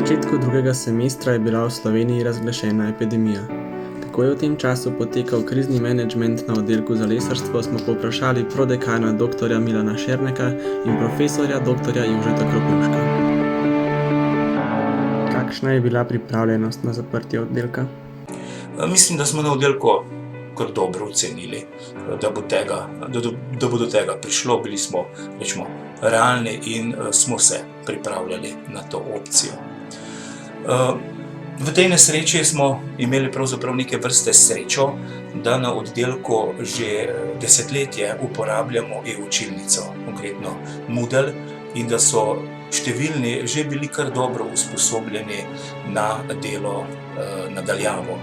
začetku drugega semestra je bila v Sloveniji razglašena epidemija. Kako je v tem času potekal krizni menedžment na oddelku za lesarstvo, smo povprašali prodekana dr. Milana Šerneka in profesorja dr. Jožeta Kropuška. Kakšna je bila pripravljenost na zaprtje oddelka? Mislim, da smo na oddelku kar dobro ocenili, da bo do tega prišlo. Bili smo, realni in smo se pripravljali na to opcijo. V tej nesreči smo imeli pravzaprav neke vrste srečo, da na oddelku že desetletje uporabljamo e-učilnico, konkretno Moodle, in da so številni že bili kar dobro usposobljeni na delo na daljavo.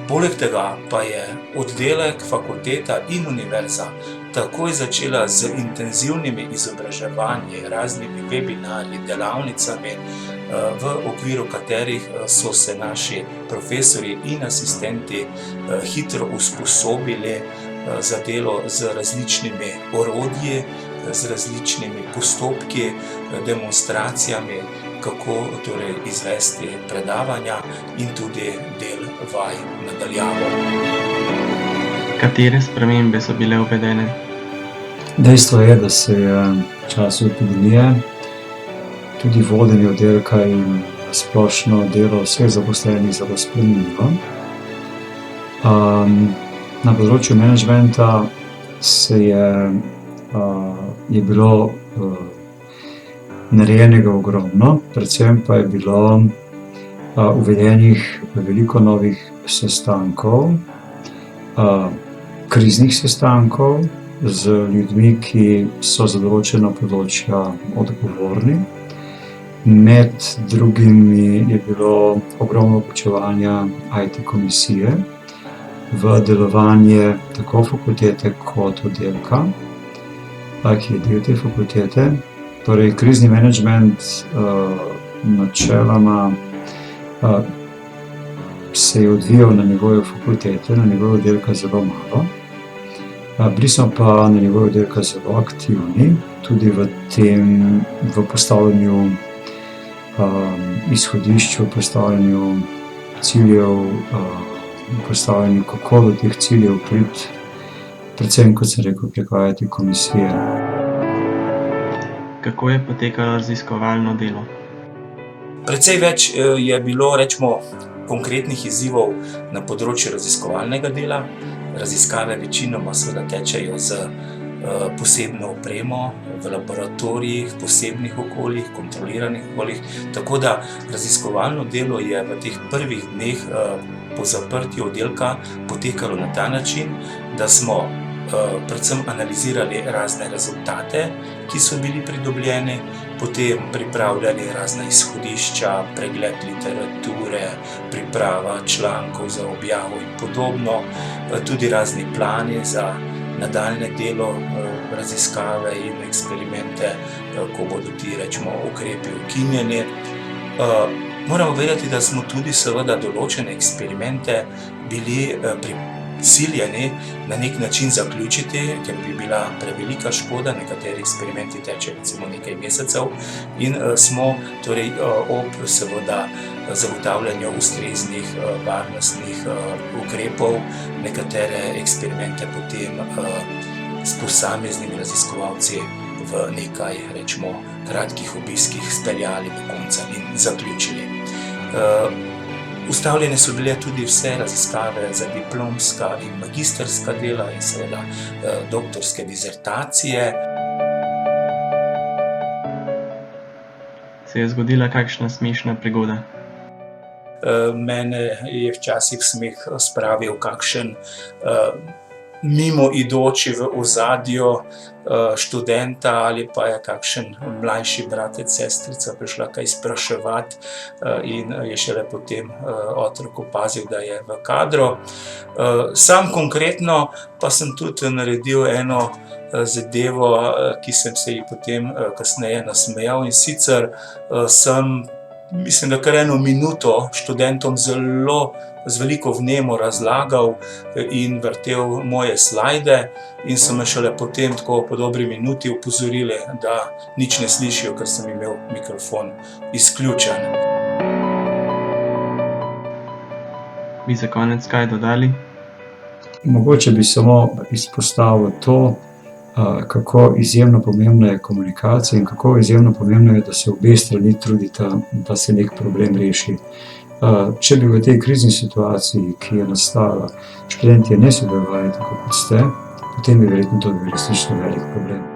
Poleg tega pa je oddelek, fakulteta in univerza takoj začela z intenzivnimi izobraževanji, raznimi webinarji, delavnicami, v okviru katerih so se naši profesorji in asistenti hitro usposobili za delo z različnimi orodji, z različnimi postopki, demonstracijami, kako torej izvesti predavanja in tudi del vaj na daljavo. Katere spremembe so bile uvedene? Dejstvo je, da se je v času epidemije tudi vodenje oddelka in splošno delo vseh zaposlenih zelo spremenilo. Na področju menedžmenta je bilo narejenega ogromno, predvsem pa je bilo uvedenih veliko novih sestankov, kriznih sestankov z ljudmi, ki so za določena področja odgovorni. Med drugimi je bilo ogromno vključevanja IT komisije v delovanje tako fakultete kot oddelka, ki je del te fakultete. Torej, krizni menedžment načeloma se je odvijal na nivoju fakultete, na nivoju oddelka zelo malo. Bili smo pa na nivoju oddelka zelo aktivni, tudi v postavljanju izhodišču, postavljanju ciljev, postavljanju, kako do teh ciljev priti, predvsem, kot sem rekel, preko IT komisije. Kako je potekalo raziskovalno delo? Precej več je bilo, konkretnih izzivov na področju raziskovalnega dela. Raziskave večinoma seveda tečejo z posebno opremo, v laboratorijih, posebnih okoljih, kontroliranih okoljih. Tako da raziskovalno delo je v teh prvih dneh po zaprtju oddelka potekalo na ta način, da smo predvsem analizirali razne rezultate, ki so bili pridobljeni, potem pripravljali razna izhodišča, pregled literature, priprava člankov za objavo in podobno, tudi razni plani za nadaljnje delo, raziskave in eksperimente, ko bodo ti, ukrepi ukinjeni. Moramo vedeti, da smo tudi seveda določene eksperimente bili prisiljeni na nek način zaključiti, ker bi bila prevelika škoda, nekateri eksperimenti tečejo recimo nekaj mesecev, in smo torej ob seveda zagotavljanju ustreznih varnostnih ukrepov nekatere eksperimente potem s posameznimi raziskovalci v nekaj, kratkih obiskih speljali do konca in zaključili. Ustavljene so bile tudi vse raziskave za diplomska in magistrska dela in seveda doktorske dizertacije. Se je zgodila kakšna smešna prigoda? Mene je včasih smeh spravil kakšen mimoidoči v ozadju študenta ali pa je kakšen mlajši bratec, sestrica prišla kaj spraševati in je šele potem otrok opazil, da je v kadru. Sam konkretno pa sem tudi naredil eno zadevo, ki sem se ji potem kasneje nasmejal, in sicer sem mislim, da kar eno minuto študentom z veliko vnemo razlagal in vrtel moje slajde in so me šele potem tako po dobri minuti opozorili, da nič ne slišijo, ker sem imel mikrofon izključen. Bi za konec kaj dodali? Mogoče bi samo izpostavil to, kako izjemno pomembna je komunikacija in kako izjemno pomembno je, da se obe strani trudita, da se nek problem reši. Če bi v tej krizni situaciji, ki je nastala, študentje ne sodelovali tako kot ste, potem bi verjetno to bil resnično velik problem.